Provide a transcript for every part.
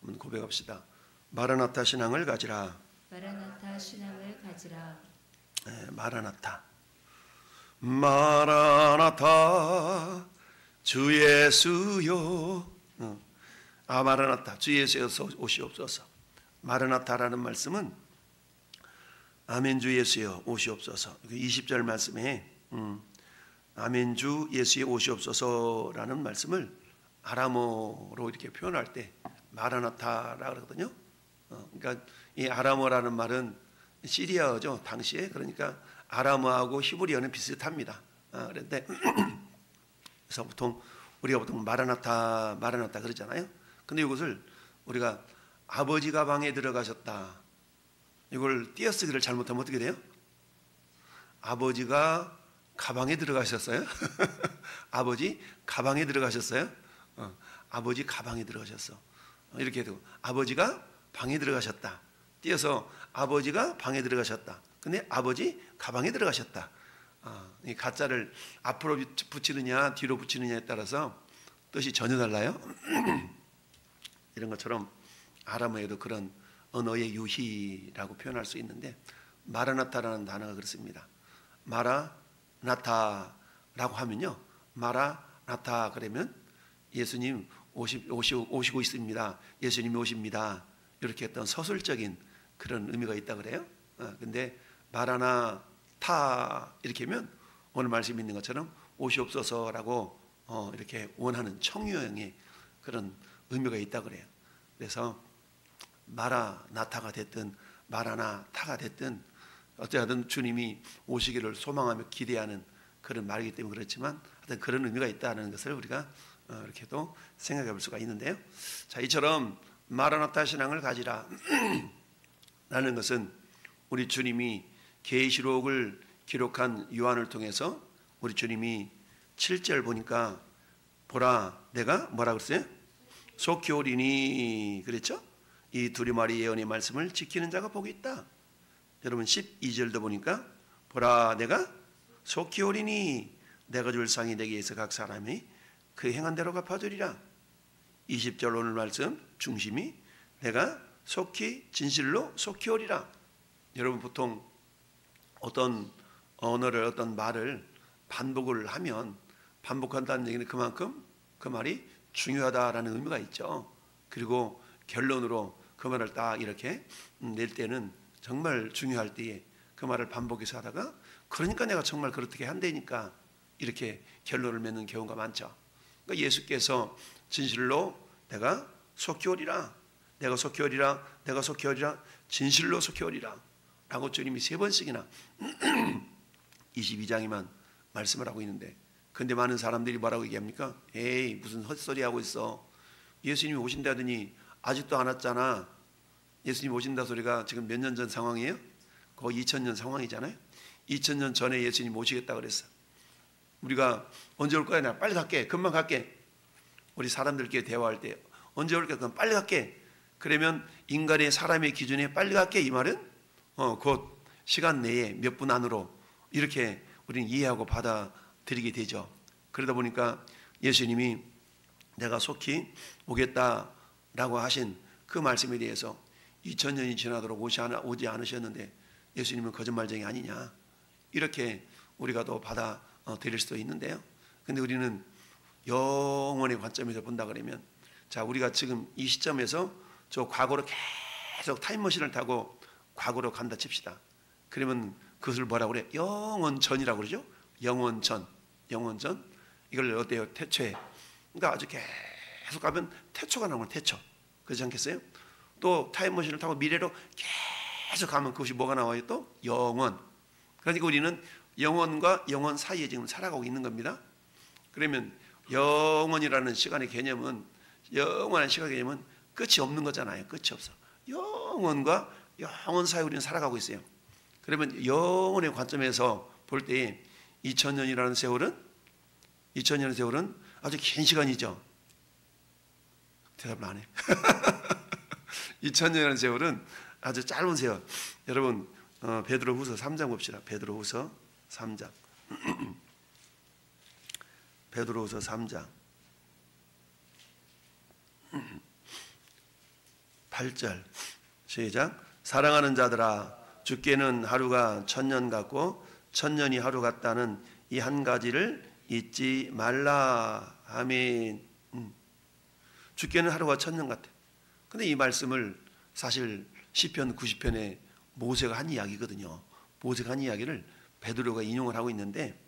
한번 고백합시다. 마라나타 신앙을 가지라. 마라나타 신앙을 가지라. 네, 마라나타. 마라나타 주 예수여. 마라나타 주 예수여서 오시옵소서. 마라나타라는 말씀은 아멘 주 예수여 오시옵소서. 20절 말씀에 아멘 주 예수여 오시옵소서라는 말씀을 아람어로 이렇게 표현할 때 마라나타라 그러거든요. 그러니까 이 아람어라는 말은 시리아어죠 당시에. 그러니까 아람어하고 히브리어는 비슷합니다. 그런데 그래서 우리가 보통 마라나타 그러잖아요. 근데 이것을 우리가 아버지가 방에 들어가셨다, 이걸 띄어쓰기를 잘못하면 어떻게 돼요? 아버지가 가방에 들어가셨어요? 아버지 가방에 들어가셨어요? 아버지 가방에 들어가셨어. 이렇게 해도 아버지가 방에 들어가셨다. 띄어서 아버지가 방에 들어가셨다. 근데 아버지 가방에 들어가셨다. 이 가짜를 앞으로 붙이느냐 뒤로 붙이느냐에 따라서 뜻이 전혀 달라요. 이런 것처럼 아람어에도 그런 언어의 유희라고 표현할 수 있는데, 마라나타라는 단어가 그렇습니다. 마라나타라고 하면요, 마라나타 그러면 예수님 오시고 있습니다. 예수님이 오십니다. 이렇게 어떤 서술적인 그런 의미가 있다 그래요. 근데 마라나타 이렇게 하면 오늘 말씀 있는 것처럼 오시옵소서라고 이렇게 원하는 청유형의 그런 의미가 있다 그래요. 그래서 마라나타가 됐든 마라나타가 됐든 어쨌든 주님이 오시기를 소망하며 기대하는 그런 말이기 때문에 그렇지만 하여튼 그런 의미가 있다는 것을 우리가 이렇게도 생각해 볼 수가 있는데요. 자, 이처럼 마라나타 신앙을 가지라 라는 것은 우리 주님이 계시록을 기록한 요한을 통해서 우리 주님이 7절 보니까 보라 내가 뭐라 그랬어요? 속히 오리니 그랬죠? 이 두리마리 예언의 말씀을 지키는 자가 복이 있다. 여러분 12절도 보니까 보라 내가 속히 오리니 내가 줄 상이 내게 있어 각 사람이 그 행한 대로 갚아주리라. 20절 오늘 말씀 중심이 내가 속히 진실로 속히 오리라. 여러분 보통 어떤 언어를 어떤 말을 반복을 하면 반복한다는 얘기는 그만큼 그 말이 중요하다라는 의미가 있죠. 그리고 결론으로 그 말을 딱 이렇게 낼 때는 정말 중요할 때에 그 말을 반복해서 하다가 그러니까 내가 정말 그렇게 한다니까 이렇게 결론을 맺는 경우가 많죠. 그러니까 예수께서 진실로 내가 속히 오리라, 내가 속히 오리라, 내가 속히 오리라, 진실로 속히 오리라 라고 주님이 3번씩이나 22장에만 말씀을 하고 있는데, 근데 많은 사람들이 뭐라고 얘기합니까? 에이 무슨 헛소리 하고 있어. 예수님이 오신다더니 아직도 안 왔잖아. 예수님 오신다 소리가 지금 몇 년 전 상황이에요? 거의 2000년 상황이잖아요. 2000년 전에 예수님 오시겠다 그랬어. 우리가 언제 올 거야? 나 빨리 갈게. 금방 갈게. 우리 사람들끼리 대화할 때 언제 올게? 그럼 빨리 갈게. 그러면 인간의 사람의 기준에 빨리 갈게 이 말은 곧 시간 내에 몇 분 안으로 이렇게 우리는 이해하고 받아들이게 되죠. 그러다 보니까 예수님이 내가 속히 오겠다라고 하신 그 말씀에 대해서 2000년이 지나도록 오지 않으셨는데 예수님은 거짓말쟁이 아니냐 이렇게 우리가 또 받아들일 수도 있는데요. 근데 우리는 영원의 관점에서 본다 그러면, 자 우리가 지금 이 시점에서 저 과거로 계속 타임머신을 타고 과거로 간다 칩시다. 그러면 그것을 뭐라고 그래? 영원전이라고 그러죠. 영원전. 이걸 어때요? 태초에. 그러니까 아주 계속 가면 태초가 나오는 태초. 그렇지 않겠어요? 또 타임머신을 타고 미래로 계속 가면 그것이 뭐가 나와요? 또 영원. 그러니까 우리는 영원과 영원 사이에 지금 살아가고 있는 겁니다. 그러면 영원이라는 시간의 개념은, 영원한 시간의 개념은 끝이 없는 거잖아요. 끝이 없어. 영원과 영원 사이에 우리는 살아가고 있어요. 그러면 영원의 관점에서 볼 때 2000년이라는 세월은 아주 긴 시간이죠. 대답을 안 해. 2000년이라는 세월은 아주 짧은 세월. 여러분 베드로후서 3장 봅시다. 베드로후서 3장. 베드로후서 3장. 8절 시작. 사랑하는 자들아, 주께는 하루가 천년 같고 천년이 하루 같다는 이 한 가지를 잊지 말라. 아멘. 주께는 하루가 천년 같아. 근데 이 말씀을 사실 시편 90편에 모세가 한 이야기거든요. 모세가 한 이야기를 베드로가 인용을 하고 있는데,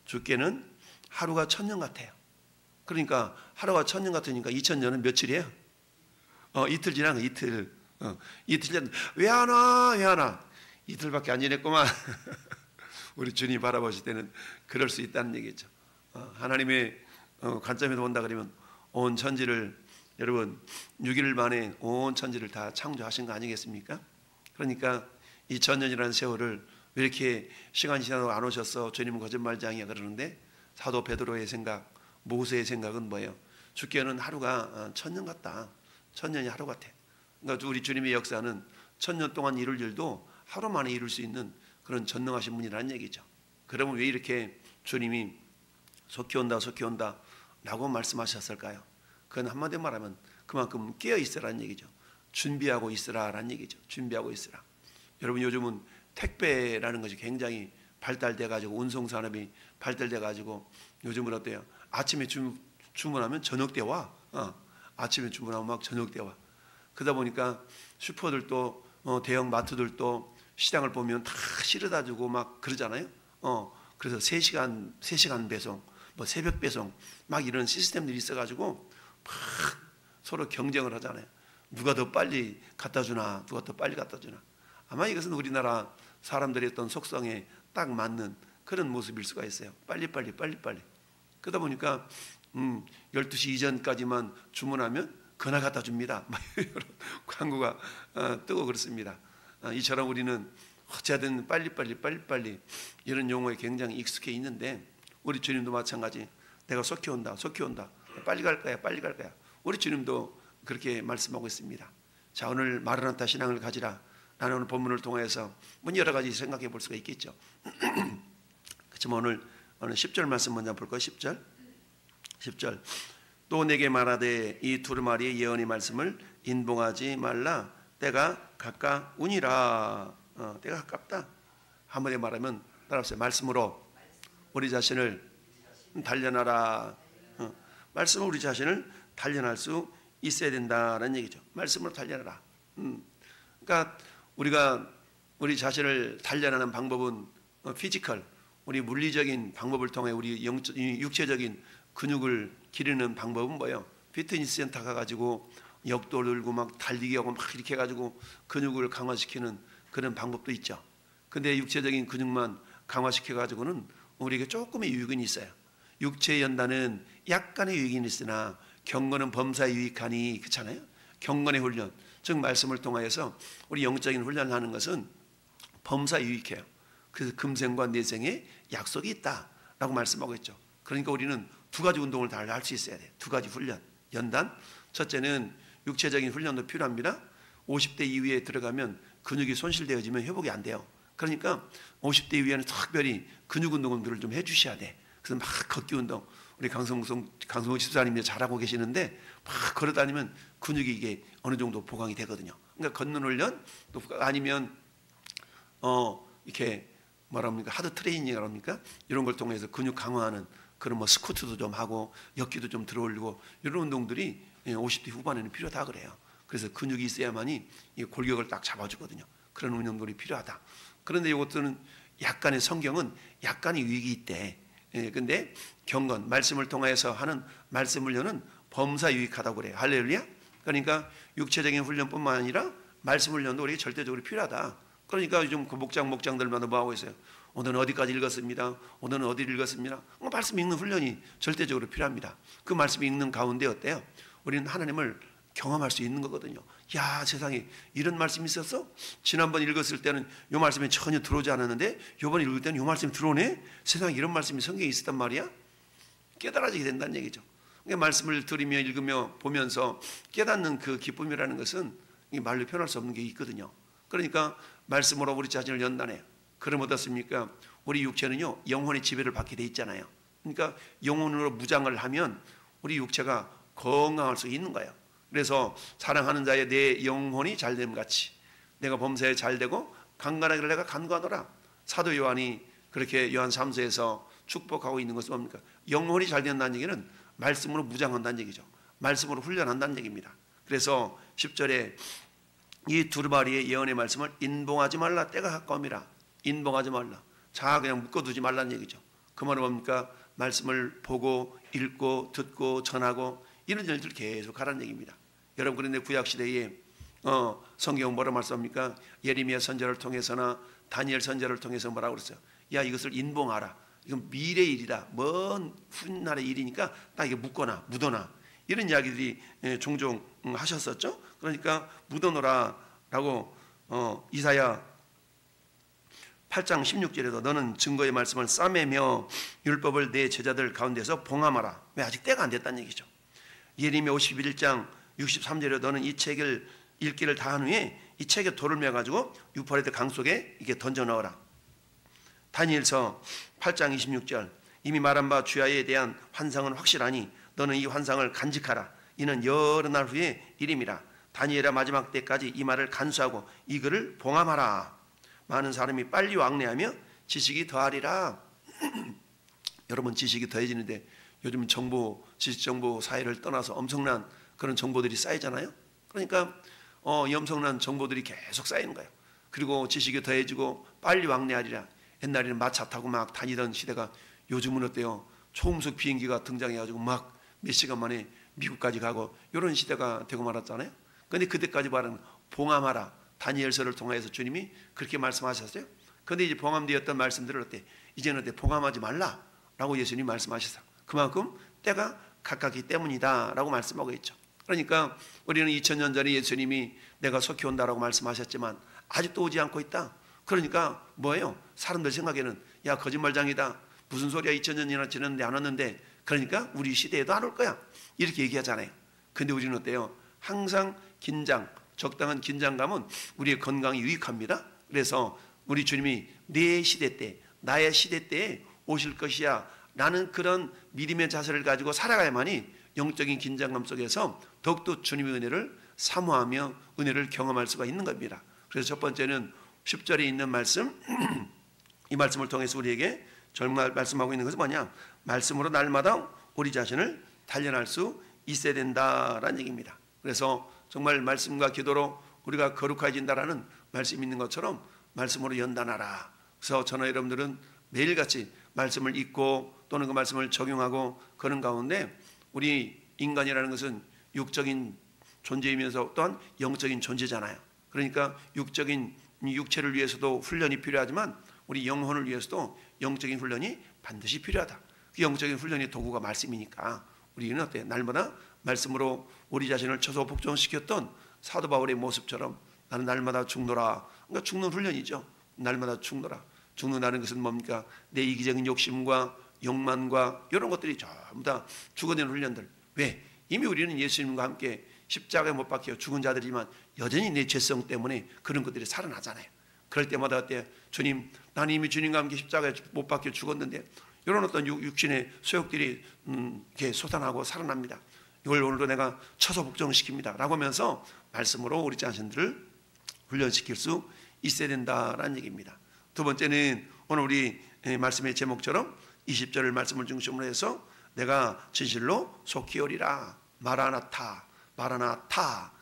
주께는 하루가 천년 같아요. 그러니까 하루가 천년 같으니까 2000년은 며칠이에요? 이틀 지난 거, 이틀. 이틀 지난, 왜 안 와? 왜 안 와? 이틀밖에 안 지냈구만. 우리 주님 바라보실 때는 그럴 수 있다는 얘기죠. 하나님의 관점에서 본다 그러면 온 천지를, 여러분 6일 만에 온 천지를 다 창조하신 거 아니겠습니까? 그러니까 이 천년이라는 세월을 왜 이렇게 시간이 지나도 안 오셨어? 주님은 거짓말장이야 그러는데, 사도 베드로의 생각, 모세의 생각은 뭐예요? 주께는 하루가 천년 같다. 천년이 하루 같아. 그러니까 우리 주님의 역사는 천년 동안 이룰 일도 하루 만에 이룰 수 있는 그런 전능하신 분이라는 얘기죠. 그러면 왜 이렇게 주님이 속히 온다 속히 온다 라고 말씀하셨을까요? 그건 한마디로 말하면 그만큼 깨어 있으라는 얘기죠. 준비하고 있으라라는 얘기죠. 준비하고 있으라. 여러분 요즘은 택배라는 것이 굉장히 발달돼 가지고, 운송산업이 발달돼 가지고 요즘은 어때요? 아침에 주문하면 저녁 때 와. 아침에 주문하면 막 저녁 때 와. 그러다 보니까 슈퍼들도 대형 마트들도 시장을 보면 다 실어다 주고 막 그러잖아요. 그래서 3시간 배송, 뭐 새벽 배송 막 이런 시스템들이 있어 가지고 막 서로 경쟁을 하잖아요. 누가 더 빨리 갖다 주나, 누가 더 빨리 갖다 주나. 아마 이것은 우리나라 사람들의 어떤 속성에 딱 맞는 그런 모습일 수가 있어요. 빨리빨리. 그러다 보니까 12시 이전까지만 주문하면 그날 갖다 줍니다. 이런 광고가 뜨고 그렇습니다. 이처럼 우리는 어쨌든 빨리빨리 이런 용어에 굉장히 익숙해 있는데, 우리 주님도 마찬가지. 내가 속히 온다. 빨리 갈 거야. 우리 주님도 그렇게 말씀하고 있습니다. 자, 오늘 마라나타 신앙을 가지라. 나는 오늘 본문을 통해서 여러 가지 생각해 볼 수가 있겠죠. 그렇지만 오늘 10절 말씀 먼저 볼 거예요. 10절. 또 내게 말하되 이 두루마리의 예언의 말씀을 인봉하지 말라. 때가 가까우니라. 때가 가깝다. 한번에 말하면 따라하세요. 말씀으로 우리 자신을 단련하라. 말씀으로 우리 자신을 단련할 수 있어야 된다는 얘기죠. 말씀으로 단련하라. 그러니까 우리가 우리 자신을 단련하는 방법은 피지컬, 우리 물리적인 방법을 통해 우리 육체적인 근육을 기르는 방법은 뭐예요? 피트니스 센터 가가지고 역도 들고 막 달리기 하고 막 이렇게 해가지고 근육을 강화시키는 그런 방법도 있죠. 근데 육체적인 근육만 강화시켜가지고는 우리에게 조금의 유익은 있어요. 육체의 연단은 약간의 유익은 있으나 경건은 범사에 유익하니, 그렇잖아요. 경건의 훈련, 즉 말씀을 통하여서 우리 영적인 훈련을 하는 것은 범사에 유익해요. 그래서 금생과 내생에 약속이 있다라고 말씀하고 있죠. 그러니까 우리는 두 가지 운동을 다 할 수 있어야 돼요. 두 가지 훈련, 연단. 첫째는 육체적인 훈련도 필요합니다. 50대 이후에 들어가면 근육이 손실되어지면 회복이 안 돼요. 그러니까 50대 이후에는 특별히 근육 운동들을 좀 해주셔야 돼. 그래서 막 걷기 운동, 우리 강성호 집사님이 잘하고 계시는데 막 걸어다니면 근육이 이게 어느 정도 보강이 되거든요. 그러니까 걷는 훈련, 또 아니면 이렇게 뭐랍니까, 하드 트레이닝이라고 합니까? 이런 걸 통해서 근육 강화하는 그런 스쿼트도 좀 하고 역기도 좀 들어올리고 이런 운동들이 50대 후반에는 필요하다 그래요. 그래서 근육이 있어야만이 이 골격을 딱 잡아주거든요. 그런 운동들이 필요하다. 그런데 이것들은 약간의 성경은 약간의 유익이 있대. 근데 경건, 말씀을 통해서 하는 말씀 훈련은 범사 유익하다고 그래요. 할렐루야. 그러니까 육체적인 훈련뿐만 아니라 말씀 훈련도 우리에게 절대적으로 필요하다. 그러니까 요즘 그 목장들마다 뭐 하고 있어요? 오늘은 어디까지 읽었습니다. 오늘은 어디를 읽었습니다. 말씀 읽는 훈련이 절대적으로 필요합니다. 그 말씀 읽는 가운데 어때요? 우리는 하나님을 경험할 수 있는 거거든요. 야, 세상에 이런 말씀이 있었어? 지난번 읽었을 때는 이 말씀이 전혀 들어오지 않았는데 이번 읽을 때는 이 말씀이 들어오네? 세상에 이런 말씀이 성경에 있었단 말이야? 깨달아지게 된다는 얘기죠. 그러니까 말씀을 들으며 읽으며 보면서 깨닫는 그 기쁨이라는 것은 말로 표현할 수 없는 게 있거든요. 그러니까 말씀으로 우리 자신을 연단해요. 그럼 어떻습니까? 우리 육체는요, 영혼의 지배를 받게 돼 있잖아요. 그러니까 영혼으로 무장을 하면 우리 육체가 건강할 수 있는 거예요. 그래서 사랑하는 자의 내 영혼이 잘됨 같이 내가 범사에 잘되고 강건하기를 내가 간구하노라. 사도 요한이 그렇게 요한 3서에서 축복하고 있는 것은 뭡니까? 영혼이 잘 된다는 얘기는 말씀으로 무장한다는 얘기죠. 말씀으로 훈련한다는 얘기입니다. 그래서 10절에 이 두루마리의 예언의 말씀을 인봉하지 말라. 때가 가까움이라. 인봉하지 말라. 자 그냥 묶어두지 말라는 얘기죠. 그 말은 뭡니까? 말씀을 보고 읽고 듣고 전하고 이런 일들 계속 하라는 얘기입니다. 여러분 그런데 구약시대에 성경 뭐라 말씀합니까? 예레미야 선지자를 통해서나 다니엘 선지자를 통해서 뭐라고 그랬어요? 야 이것을 인봉하라. 이건 미래 일이다. 먼 훗날의 일이니까 딱 이게 묻거나 묻어놔. 이런 이야기들이 종종 하셨었죠. 그러니까 묻어놓으라라고 이사야 8장 16절에도 너는 증거의 말씀을 싸매며 율법을 내 제자들 가운데서 봉함하라. 왜? 아직 때가 안 됐다는 얘기죠. 예레미야 51장 63절에 너는 이 책을 읽기를 다 한 후에 이 책에 돌을 매가지고 유프라테 강 속에 이게 던져 넣어라. 다니엘서 8장 26절 이미 말한 바 주야에 대한 환상은 확실하니 너는 이 환상을 간직하라. 이는 여러 날 후의 일임이라. 다니엘아 마지막 때까지 이 말을 간수하고 이 글을 봉함하라. 많은 사람이 빨리 왕래하며 지식이 더하리라. 여러분 지식이 더해지는데 요즘 지식 정보 사회를 떠나서 엄청난 그런 정보들이 쌓이잖아요. 그러니까 이 엄청난 정보들이 계속 쌓이는 거예요. 그리고 지식이 더해지고 빨리 왕래하리라. 옛날에는 마차 타고 막 다니던 시대가 요즘은 어때요? 초음속 비행기가 등장해가지고 막 몇 시간 만에 미국까지 가고 이런 시대가 되고 말았잖아요. 그런데 그때까지 말하는 봉함하라. 다니엘서를 통해서 주님이 그렇게 말씀하셨어요. 그런데 이제 봉함되었던 말씀들을 어때? 이제는 어때? 봉함하지 말라라고 예수님이 말씀하셨어요. 그만큼 때가 가깝기 때문이다라고 말씀하고 있죠. 그러니까 우리는 2000년 전에 예수님이 내가 속히 온다라고 말씀하셨지만 아직도 오지 않고 있다. 그러니까 뭐예요? 사람들 생각에는 야 거짓말장이다. 무슨 소리야 2000년이나 지났는데 안 왔는데 그러니까 우리 시대에도 안 올 거야. 이렇게 얘기하잖아요. 근데 우리는 어때요? 항상 적당한 긴장감은 우리의 건강에 유익합니다. 그래서 우리 주님이 내 시대 때 나의 시대 때에 오실 것이야 라는 그런 믿음의 자세를 가지고 살아가야만이 영적인 긴장감 속에서 더욱더 주님의 은혜를 사모하며 은혜를 경험할 수가 있는 겁니다. 그래서 첫 번째는 10절에 있는 말씀 이 말씀을 통해서 우리에게 정말 말씀하고 있는 것은 뭐냐? 말씀으로 날마다 우리 자신을 단련할 수 있어야 된다라는 얘기입니다. 그래서 정말 말씀과 기도로 우리가 거룩해진다라는 말씀이 있는 것처럼 말씀으로 연단하라. 그래서 저나 여러분들은 매일같이 말씀을 읽고 또는 그 말씀을 적용하고 그런 가운데 우리 인간이라는 것은 육적인 존재이면서 또한 영적인 존재잖아요. 그러니까 육적인 육체를 위해서도 훈련이 필요하지만 우리 영혼을 위해서도 영적인 훈련이 반드시 필요하다. 그 영적인 훈련의 도구가 말씀이니까 우리는 어때? 날마다 말씀으로 우리 자신을 쳐서 복종시켰던 사도 바울의 모습처럼 나는 날마다 죽노라. 그러니까 죽는 훈련이죠. 날마다 죽노라. 죽는다는 것은 뭡니까? 내 이기적인 욕심과 욕망과 이런 것들이 전부 다 죽어내는 훈련들. 왜? 이미 우리는 예수님과 함께 십자가에 못 박혀 죽은 자들이지만 여전히 내 죄성 때문에 그런 것들이 살아나잖아요. 그럴 때마다 어때? 주님, 나는 이미 주님과 함께 십자가에 못 박혀 죽었는데 이런 어떤 육신의 소욕들이 이렇게 솟아나고 살아납니다. 이걸 오늘도 내가 쳐서 복종시킵니다 라고 하면서 말씀으로 우리 자신들을 훈련시킬 수 있어야 된다라는 얘기입니다. 두 번째는 오늘 우리 말씀의 제목처럼 20절을 말씀을 중심으로 해서 내가 진실로 속히 오리라. 마라나타, 마라나타,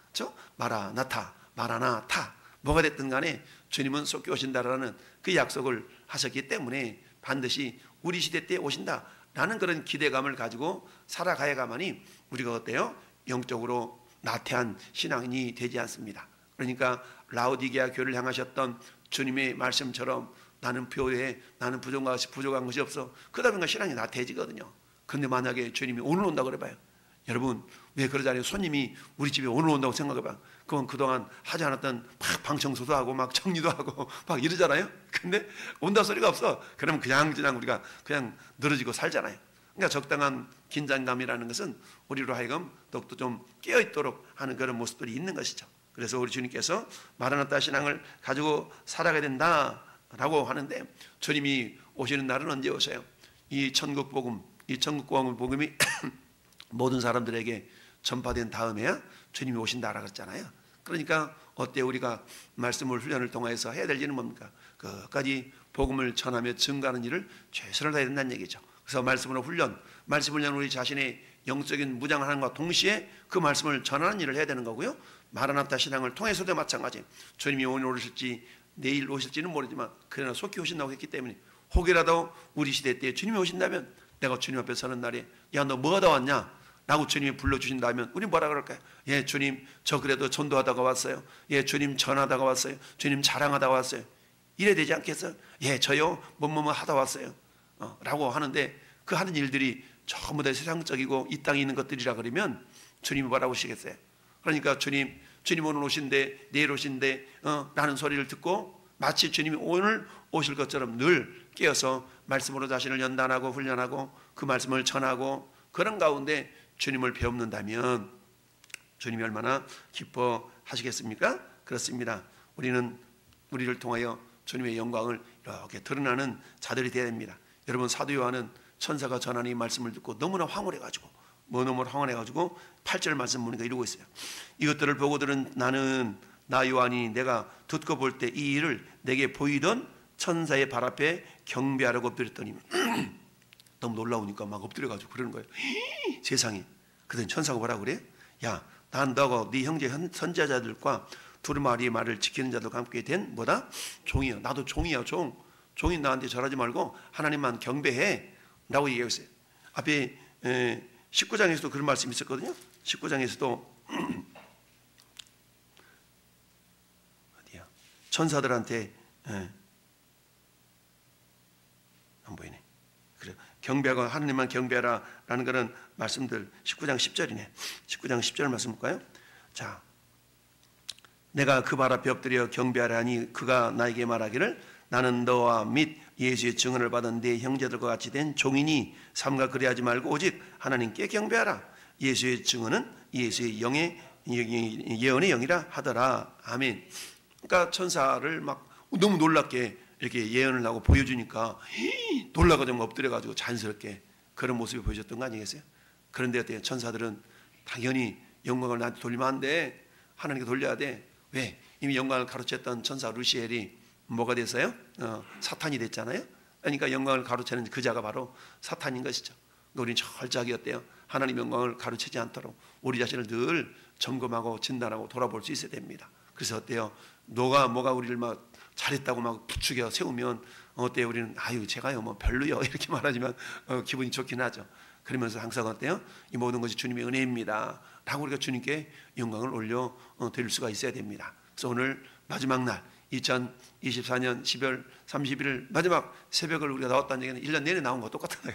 마라나타, 마라나타. 뭐가 됐든 간에 주님은 속히 오신다라는 그 약속을 하셨기 때문에 반드시 우리 시대 때 오신다라는 그런 기대감을 가지고 살아가야만이 우리가 어때요? 영적으로 나태한 신앙인이 되지 않습니다. 그러니까 라오디게아 교회를 향하셨던 주님의 말씀처럼 나는 표해, 나는 부족한 것이 없어. 그러다 보니까 신앙이 나태해지거든요. 근데 만약에 주님이 오늘 온다고 그래봐요. 여러분 왜 그러잖아요. 손님이 우리 집에 오늘 온다고 생각해봐. 그건 그동안 하지 않았던 막 방청소도 하고 막 정리도 하고 막 이러잖아요. 근데 온다 소리가 없어. 그러면 그냥 우리가 그냥 늘어지고 살잖아요. 그러니까 적당한 긴장감이라는 것은 우리로 하여금 더욱더 좀 깨어있도록 하는 그런 모습들이 있는 것이죠. 그래서 우리 주님께서 마라나타 신앙을 가지고 살아가야 된다라고 하는데 주님이 오시는 날은 언제 오세요? 이 천국 복음이 모든 사람들에게 전파된 다음에야 주님이 오신다라고 그랬잖아요. 그러니까 어때 우리가 말씀을 훈련을 통해서 해야 될 일은 뭡니까? 끝까지 복음을 전하며 증거하는 일을 최선을 다해야 된다는 얘기죠. 그래서 말씀으로 훈련, 말씀 훈련은 우리 자신의 영적인 무장을 하는 것과 동시에 그 말씀을 전하는 일을 해야 되는 거고요. 마라나타 신앙을 통해서도 마찬가지. 주님이 오늘 오실지 내일 오실지는 모르지만 그러나 속히 오신다고 했기 때문에 혹이라도 우리 시대 때 주님이 오신다면 내가 주님 앞에 서는 날에 야 너 뭐 하다 왔냐? 라고 주님이 불러주신다면 우리 뭐라 그럴까요? 예 주님 저 그래도 전도하다가 왔어요. 예 주님 전하다가 왔어요. 주님 자랑하다가 왔어요. 이래 되지 않겠어요? 예 저요 뭐뭐뭐 하다 왔어요. 라고 하는데 그 하는 일들이 전부 다 세상적이고 이 땅에 있는 것들이라 그러면 주님이 뭐라고 하시겠어요? 그러니까 주님 오늘 오신대 내일 오신대 라는 소리를 듣고 마치 주님이 오늘 오실 것처럼 늘 깨어서 말씀으로 자신을 연단하고 훈련하고 그 말씀을 전하고 그런 가운데 주님을 배웁는다면 주님이 얼마나 기뻐하시겠습니까? 그렇습니다. 우리를 통하여 주님의 영광을 이렇게 드러나는 자들이 되어야 됩니다. 여러분 사도 요한은 천사가 전하는 이 말씀을 듣고 너무나 황홀해가지고 너무나 황홀해가지고 8절 말씀 보니까 이러고 있어요. 이것들을 보고들은 나는 나 요한이 내가 듣고 볼 때 이 일을 내게 보이던 천사의 발 앞에 경배하라고 엎드렸더니 너무 놀라우니까 막 엎드려가지고 그러는 거예요. 세상에. 그랬더니 천사가 뭐라고 그래? 야, 난 너하고 네 형제 선지자들과 두루마리의 말을 지키는 자들과 함께 된 뭐다? 종이야. 나도 종이야. 종이 나한테 절하지 말고 하나님만 경배해 라고 얘기했어요. 앞에 19장에서도 그런 말씀이 있었거든요. 19장에서도 어디야? 천사들한테 안 보이네. 그래 경배하고 하나님만 경배하라 라는 그런 말씀들 19장 10절이네. 19장 10절 말씀 볼까요? 자, 내가 그 발 앞에 엎드려 경배하라니 그가 나에게 말하기를 나는 너와 및 예수의 증언을 받은 네 형제들과 같이 된 종이니 삼가 그리하지 말고 오직 하나님께 경배하라. 예수의 증언은 예수의 예언의 영이라 하더라. 아멘. 그러니까 천사를 막 너무 놀랍게 이렇게 예언을 하고 보여주니까 놀라가지고 엎드려가지고 자연스럽게 그런 모습이 보여줬던 거 아니겠어요? 그런데 어때요? 천사들은 당연히 영광을 나한테 돌리면 안 돼. 하나님께 돌려야 돼. 왜? 이미 영광을 가로챘던 천사 루시엘이 뭐가 됐어요? 사탄이 됐잖아요. 그러니까 영광을 가로채는 그 자가 바로 사탄인 것이죠. 우리는 철저하게 어때요? 하나님 영광을 가로채지 않도록 우리 자신을 늘 점검하고 진단하고 돌아볼 수 있어야 됩니다. 그래서 어때요? 뭐가 우리를 막 잘했다고 막 부추겨 세우면 어때요? 우리는 아유 제가요 뭐 별로요 이렇게 말하지만 기분이 좋긴 하죠. 그러면서 항상 어때요? 이 모든 것이 주님의 은혜입니다 라고 우리가 주님께 영광을 올려 드릴 수가 있어야 됩니다. 그래서 오늘 마지막 날 2024년 12월 31일 마지막 새벽을 우리가 나왔다는 얘기는 1년 내내 나온 거 똑같아요.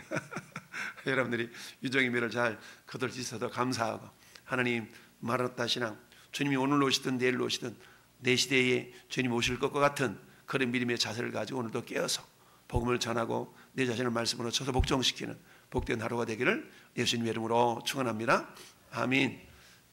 여러분들이 유정의 미를 잘 거둘 수 있어서 감사하고 하나님 마라나타 신앙 주님이 오늘 오시든 내일 오시든 내 시대에 주님 오실 것과 같은 그런 믿음의 자세를 가지고 오늘도 깨어서 복음을 전하고 내 자신을 말씀으로 쳐서 복종시키는 복된 하루가 되기를 예수님 이름으로 축원합니다. 아멘.